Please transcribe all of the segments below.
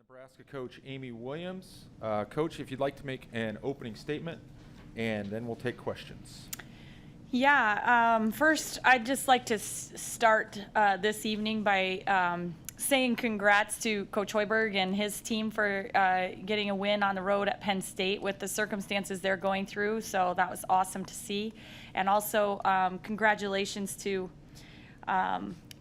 Nebraska coach Amy Williams. Coach, if you'd like to make an opening statement, and then we'll take questions. Yeah, first I'd just like to start this evening by saying congrats to Coach Hoiberg and his team for getting a win on the road at Penn State with the circumstances they're going through. So that was awesome to see. And also congratulations to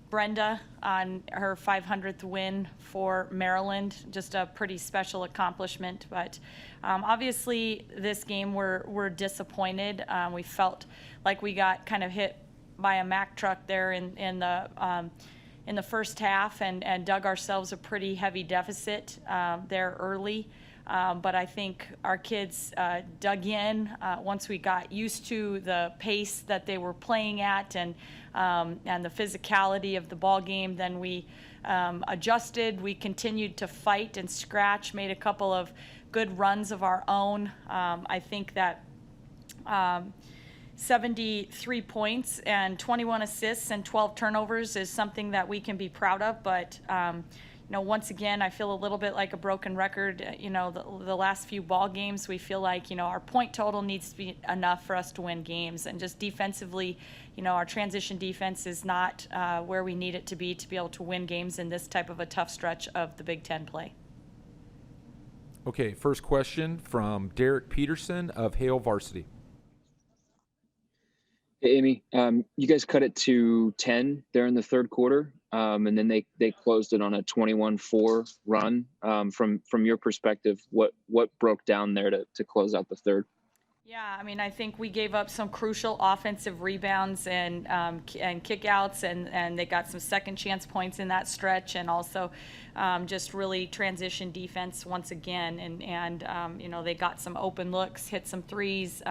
Brenda on her 500th win for Maryland. Just a pretty special accomplishment. But obviously this game we're disappointed. We felt like we got kind of hit by a Mack truck there in the first half and dug ourselves a pretty heavy deficit there early. But I think our kids dug in once we got used to the pace that they were playing at and the physicality of the ball game. Then we adjusted. We continued to fight and scratch, made a couple of good runs of our own. I think that 73 points and 21 assists and 12 turnovers is something that we can be proud of. But once again, I feel a little bit like a broken record. The last few ball games, we feel like, our point total needs to be enough for us to win games. And just defensively, our transition defense is not where we need it to be able to win games in this type of a tough stretch of the Big Ten play. Okay, first question from Derek Peterson of Hale Varsity. Hey, Amy, you guys cut it to 10 there in the third quarter, and then they closed it on a 21-4 run. From your perspective, what broke down there to close out the third? Yeah, I think we gave up some crucial offensive rebounds and kickouts, and they got some second chance points in that stretch, and also just really transition defense once again. And they got some open looks, hit some threes.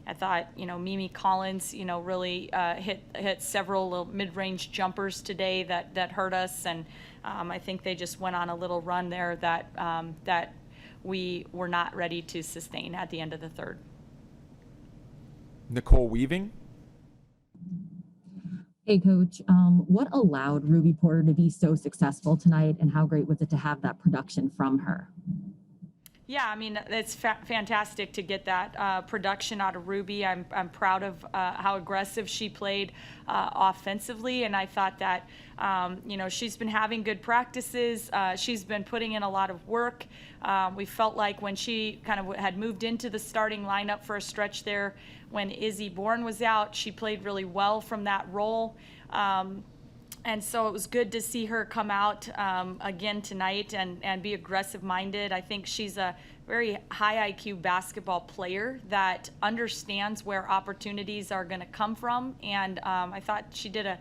I thought, Mimi Collins, really hit several little mid-range jumpers today that hurt us, and I think they just went on a little run there that we were not ready to sustain at the end of the third. Nicole Weaving. Hey, Coach. What allowed Ruby Porter to be so successful tonight, and how great was it to have that production from her? Yeah, it's fantastic to get that production out of Ruby. I'm proud of how aggressive she played offensively, and I thought that she's been having good practices. She's been putting in a lot of work. We felt like when she kind of had moved into the starting lineup for a stretch there, when Izzy Bourne was out, she played really well from that role. And so it was good to see her come out again tonight and be aggressive-minded. I think she's a very high IQ basketball player that understands where opportunities are going to come from. And I thought she did a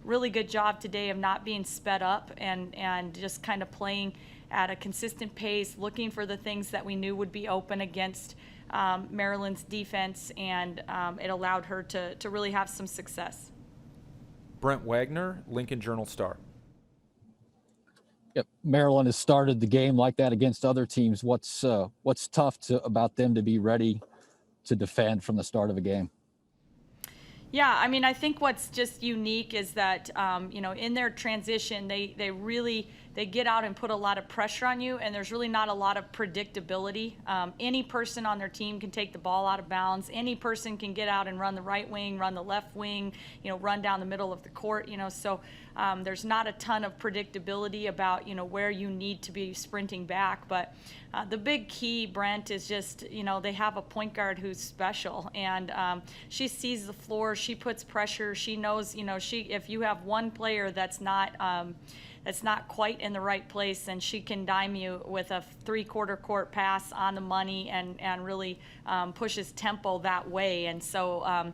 really good job today of not being sped up and just kind of playing at a consistent pace, looking for the things that we knew would be open against Maryland's defense, and it allowed her to really have some success. Brent Wagner, Lincoln Journal-Star. Yep, Maryland has started the game like that against other teams. What's tough about them to be ready to defend from the start of a game? Yeah, I think what's just unique is that in their transition, they get out and put a lot of pressure on you, and there's really not a lot of predictability. Any person on their team can take the ball out of bounds. Any person can get out and run the right wing, run the left wing, run down the middle of the court. So there's not a ton of predictability about where you need to be sprinting back. But the big key, Brent, is just they have a point guard who's special, and she sees the floor. She puts pressure. She knows if you have one player that's not quite in the right place, then she can dime you with a three-quarter court pass on the money and really pushes tempo that way. And so, and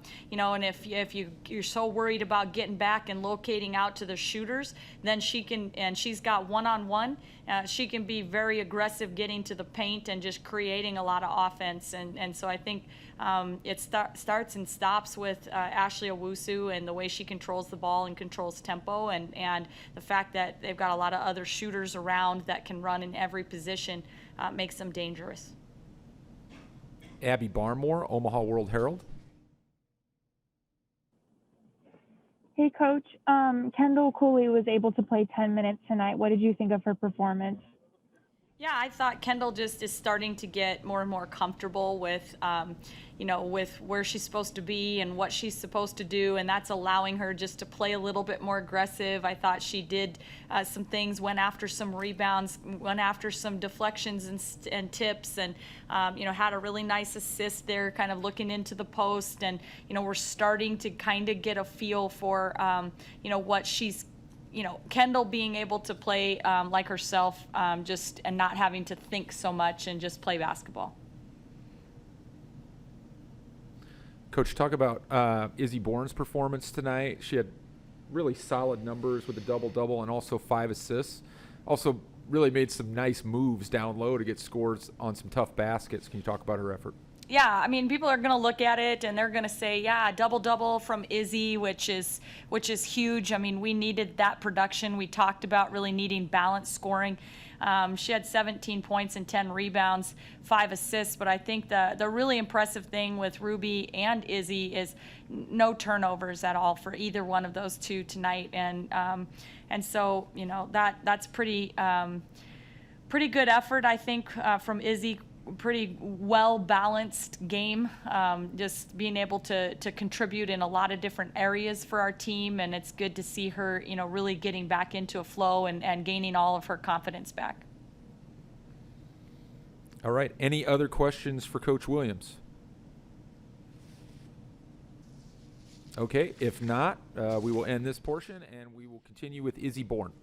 if you're so worried about getting back and locating out to the shooters, then she can, and she's got one-on-one, she can be very aggressive getting to the paint and just creating a lot of offense. And so I think it starts and stops with Ashley Owusu and the way she controls the ball and controls tempo, and the fact that they've got a lot of other shooters around that can run in every position makes them dangerous. Abby Barmore, Omaha World Herald. Hey, Coach. Kendall Cooley was able to play 10 minutes tonight. What did you think of her performance? Yeah, I thought Kendall just is starting to get more and more comfortable with, with where she's supposed to be and what she's supposed to do, and that's allowing her just to play a little bit more aggressive. I thought she did some things, went after some rebounds, went after some deflections and tips, and had a really nice assist there, kind of looking into the post, and we're starting to kind of get a feel for what she's. Kendall being able to play like herself, and not having to think so much and just play basketball. Coach, talk about Izzy Bourne's performance tonight. She had really solid numbers with a double-double and also 5 assists. Also really made some nice moves down low to get scores on some tough baskets. Can you talk about her effort? Yeah, I mean, people are going to look at it and they're going to say, yeah, double-double from Izzy, which is huge. I mean, we needed that production. We talked about really needing balanced scoring. She had 17 points and 10 rebounds, 5 assists, but I think the really impressive thing with Ruby and Izzy is no turnovers at all for either one of those two tonight. And so, that's pretty good effort, I think, from Izzy. Pretty well balanced game, just being able to contribute in a lot of different areas for our team, and it's good to see her really getting back into a flow and gaining all of her confidence back. All right, any other questions for Coach Williams? Okay, if not, we will end this portion and we will continue with Izzy Bourne.